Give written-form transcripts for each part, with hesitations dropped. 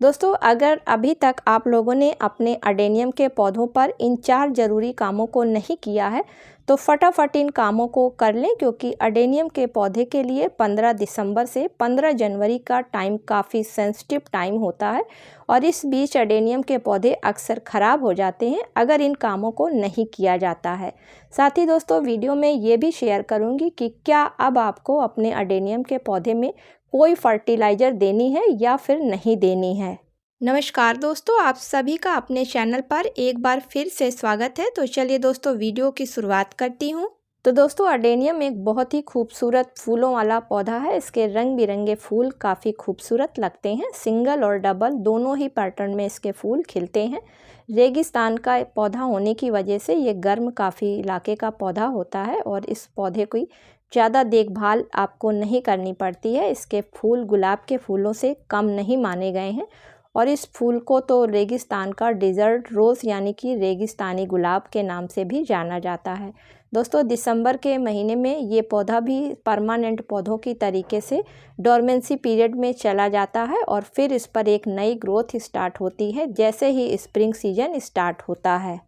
दोस्तों, अगर अभी तक आप लोगों ने अपने अडेनियम के पौधों पर इन 4 ज़रूरी कामों को नहीं किया है, तो फटाफट इन कामों को कर लें, क्योंकि अडेनियम के पौधे के लिए 15 दिसंबर से 15 जनवरी का टाइम काफ़ी सेंसिटिव टाइम होता है और इस बीच अडेनियम के पौधे अक्सर ख़राब हो जाते हैं अगर इन कामों को नहीं किया जाता है। साथ ही दोस्तों, वीडियो में ये भी शेयर करूँगी कि क्या अब आपको अपने अडेनियम के पौधे में कोई फर्टिलाइज़र देनी है या फिर नहीं देनी है। नमस्कार दोस्तों, आप सभी का अपने चैनल पर एक बार फिर से स्वागत है। तो चलिए दोस्तों, वीडियो की शुरुआत करती हूँ। तो दोस्तों, अडेनियम एक बहुत ही खूबसूरत फूलों वाला पौधा है। इसके रंग बिरंगे फूल काफ़ी खूबसूरत लगते हैं। सिंगल और डबल दोनों ही पैटर्न में इसके फूल खिलते हैं। रेगिस्तान का पौधा होने की वजह से ये गर्म काफ़ी इलाके का पौधा होता है और इस पौधे की ज़्यादा देखभाल आपको नहीं करनी पड़ती है। इसके फूल गुलाब के फूलों से कम नहीं माने गए हैं और इस फूल को तो रेगिस्तान का डिज़र्ट रोज़ यानी कि रेगिस्तानी गुलाब के नाम से भी जाना जाता है। दोस्तों, दिसंबर के महीने में ये पौधा भी परमानेंट पौधों की तरीके से डोरमेंसी पीरियड में चला जाता है और फिर इस पर एक नई ग्रोथ स्टार्ट होती है जैसे ही स्प्रिंग सीजन स्टार्ट होता है।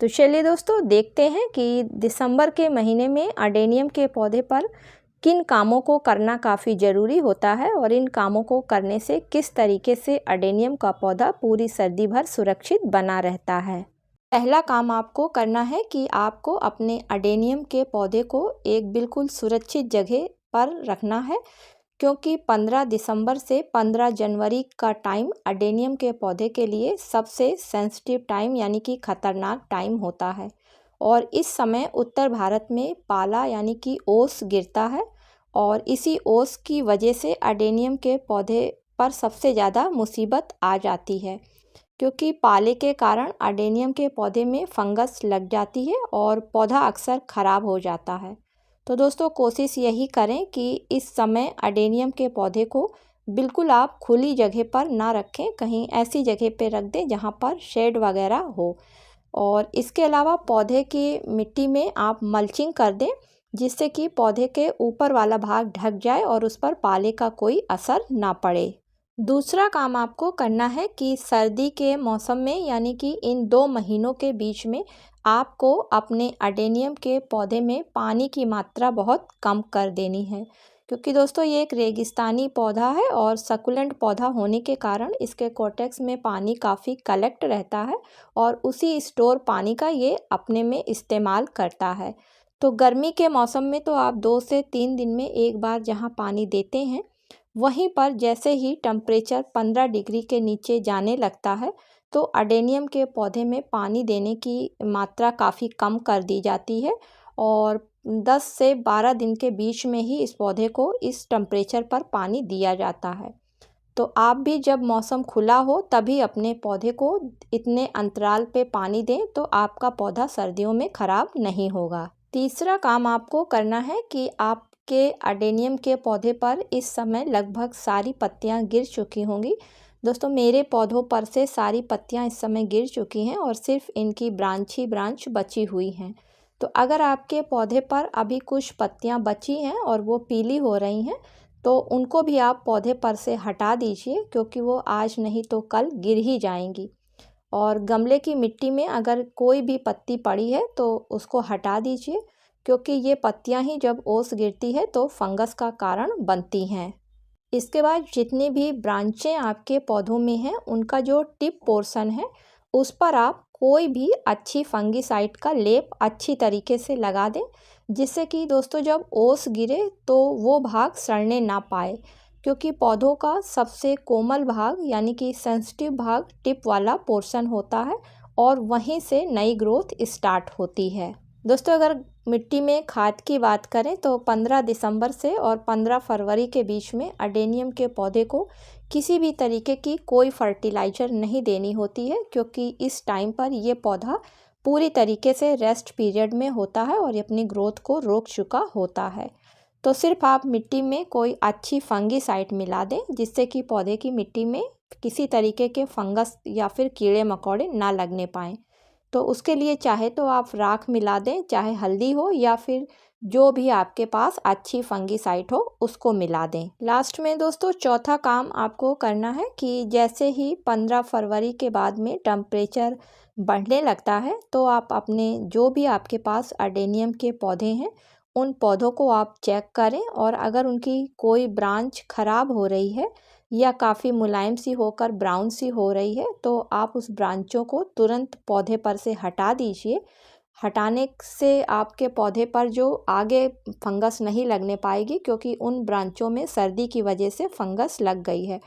तो चलिए दोस्तों, देखते हैं कि दिसंबर के महीने में अडेनियम के पौधे पर किन कामों को करना काफ़ी ज़रूरी होता है और इन कामों को करने से किस तरीके से अडेनियम का पौधा पूरी सर्दी भर सुरक्षित बना रहता है। पहला काम आपको करना है कि आपको अपने अडेनियम के पौधे को एक बिल्कुल सुरक्षित जगह पर रखना है, क्योंकि 15 दिसंबर से 15 जनवरी का टाइम अडेनियम के पौधे के लिए सबसे सेंसिटिव टाइम यानी कि खतरनाक टाइम होता है और इस समय उत्तर भारत में पाला यानी कि ओस गिरता है और इसी ओस की वजह से अडेनियम के पौधे पर सबसे ज़्यादा मुसीबत आ जाती है, क्योंकि पाले के कारण अडेनियम के पौधे में फंगस लग जाती है और पौधा अक्सर ख़राब हो जाता है। तो दोस्तों, कोशिश यही करें कि इस समय अडेनियम के पौधे को बिल्कुल आप खुली जगह पर ना रखें, कहीं ऐसी जगह पे रख दें जहाँ पर शेड वगैरह हो। और इसके अलावा पौधे की मिट्टी में आप मल्चिंग कर दें, जिससे कि पौधे के ऊपर वाला भाग ढक जाए और उस पर पाले का कोई असर ना पड़े। दूसरा काम आपको करना है कि सर्दी के मौसम में यानी कि इन 2 महीनों के बीच में आपको अपने अडेनियम के पौधे में पानी की मात्रा बहुत कम कर देनी है, क्योंकि दोस्तों ये एक रेगिस्तानी पौधा है और सकुलेंट पौधा होने के कारण इसके कोर्टेक्स में पानी काफ़ी कलेक्ट रहता है और उसी स्टोर पानी का ये अपने में इस्तेमाल करता है। तो गर्मी के मौसम में तो आप 2 से 3 दिन में एक बार जहाँ पानी देते हैं, वहीं पर जैसे ही टेम्परेचर 15 डिग्री के नीचे जाने लगता है, तो अडेनियम के पौधे में पानी देने की मात्रा काफ़ी कम कर दी जाती है और 10 से 12 दिन के बीच में ही इस पौधे को इस टेम्परेचर पर पानी दिया जाता है। तो आप भी जब मौसम खुला हो तभी अपने पौधे को इतने अंतराल पे पानी दें, तो आपका पौधा सर्दियों में ख़राब नहीं होगा। तीसरा काम आपको करना है कि आपके अडेनियम के पौधे पर इस समय लगभग सारी पत्तियां गिर चुकी होंगी। दोस्तों, मेरे पौधों पर से सारी पत्तियां इस समय गिर चुकी हैं और सिर्फ इनकी ब्रांच ही ब्रांच बची हुई हैं। तो अगर आपके पौधे पर अभी कुछ पत्तियां बची हैं और वो पीली हो रही हैं, तो उनको भी आप पौधे पर से हटा दीजिए, क्योंकि वो आज नहीं तो कल गिर ही जाएंगी। और गमले की मिट्टी में अगर कोई भी पत्ती पड़ी है तो उसको हटा दीजिए, क्योंकि ये पत्तियां ही जब ओस गिरती है तो फंगस का कारण बनती हैं। इसके बाद जितनी भी ब्रांचें आपके पौधों में हैं, उनका जो टिप पोर्शन है उस पर आप कोई भी अच्छी फंगिसाइड का लेप अच्छी तरीके से लगा दें, जिससे कि दोस्तों जब ओस गिरे तो वो भाग सड़ने ना पाए, क्योंकि पौधों का सबसे कोमल भाग यानी कि सेंसिटिव भाग टिप वाला पोर्शन होता है और वहीं से नई ग्रोथ स्टार्ट होती है। दोस्तों, अगर मिट्टी में खाद की बात करें तो 15 दिसंबर से और 15 फरवरी के बीच में अडेनियम के पौधे को किसी भी तरीके की कोई फर्टिलाइज़र नहीं देनी होती है, क्योंकि इस टाइम पर ये पौधा पूरी तरीके से रेस्ट पीरियड में होता है और अपनी ग्रोथ को रोक चुका होता है। तो सिर्फ आप मिट्टी में कोई अच्छी फंगिसाइड मिला दें, जिससे कि पौधे की मिट्टी में किसी तरीके के फंगस या फिर कीड़े मकोड़े ना लगने पाएँ। तो उसके लिए चाहे तो आप राख मिला दें, चाहे हल्दी हो या फिर जो भी आपके पास अच्छी फंगीसाइड हो उसको मिला दें। लास्ट में दोस्तों चौथा काम आपको करना है कि जैसे ही 15 फरवरी के बाद में टेम्परेचर बढ़ने लगता है तो आप अपने जो भी आपके पास अडेनियम के पौधे हैं उन पौधों को आप चेक करें, और अगर उनकी कोई ब्रांच ख़राब हो रही है या काफ़ी मुलायम सी होकर ब्राउन सी हो रही है तो आप उस ब्रांचों को तुरंत पौधे पर से हटा दीजिए। हटाने से आपके पौधे पर जो आगे फंगस नहीं लगने पाएगी, क्योंकि उन ब्रांचों में सर्दी की वजह से फंगस लग गई है।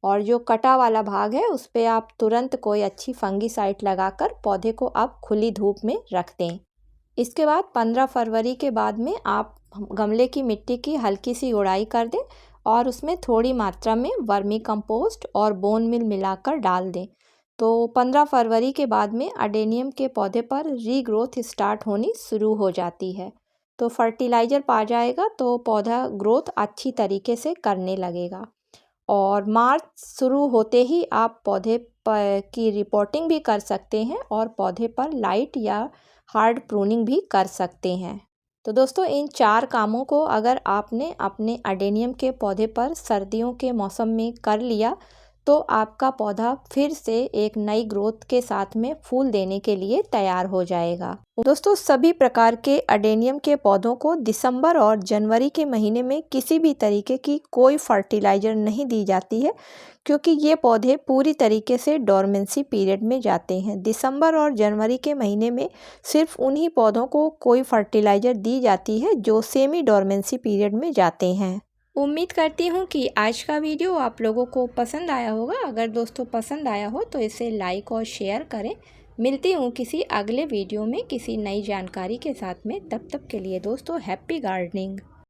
और जो कटा वाला भाग है उस पे आप तुरंत कोई अच्छी फंगीसाइड लगाकर पौधे को आप खुली धूप में रख दें। इसके बाद 15 फरवरी के बाद में आप गमले की मिट्टी की हल्की सी गुड़ाई कर दें और उसमें थोड़ी मात्रा में वर्मी कंपोस्ट और बोन मिल मिलाकर डाल दें। तो 15 फरवरी के बाद में अडेनियम के पौधे पर रीग्रोथ स्टार्ट होनी शुरू हो जाती है। तो फर्टिलाइज़र पा जाएगा तो पौधा ग्रोथ अच्छी तरीके से करने लगेगा। और मार्च शुरू होते ही आप पौधे पर की रिपोर्टिंग भी कर सकते हैं और पौधे पर लाइट या हार्ड प्रूनिंग भी कर सकते हैं। तो दोस्तों इन 4 कामों को अगर आपने अपने अडेनियम के पौधे पर सर्दियों के मौसम में कर लिया तो आपका पौधा फिर से एक नई ग्रोथ के साथ में फूल देने के लिए तैयार हो जाएगा। दोस्तों सभी प्रकार के अडेनियम के पौधों को दिसंबर और जनवरी के महीने में किसी भी तरीके की कोई फर्टिलाइज़र नहीं दी जाती है, क्योंकि ये पौधे पूरी तरीके से डोरमेंसी पीरियड में जाते हैं। दिसंबर और जनवरी के महीने में सिर्फ उन्हीं पौधों को कोई फर्टिलाइज़र दी जाती है जो सेमी डोरमेंसी पीरियड में जाते हैं। उम्मीद करती हूँ कि आज का वीडियो आप लोगों को पसंद आया होगा। अगर दोस्तों पसंद आया हो तो इसे लाइक और शेयर करें। मिलती हूँ किसी अगले वीडियो में किसी नई जानकारी के साथ में। तब तक के लिए दोस्तों हैप्पी गार्डनिंग।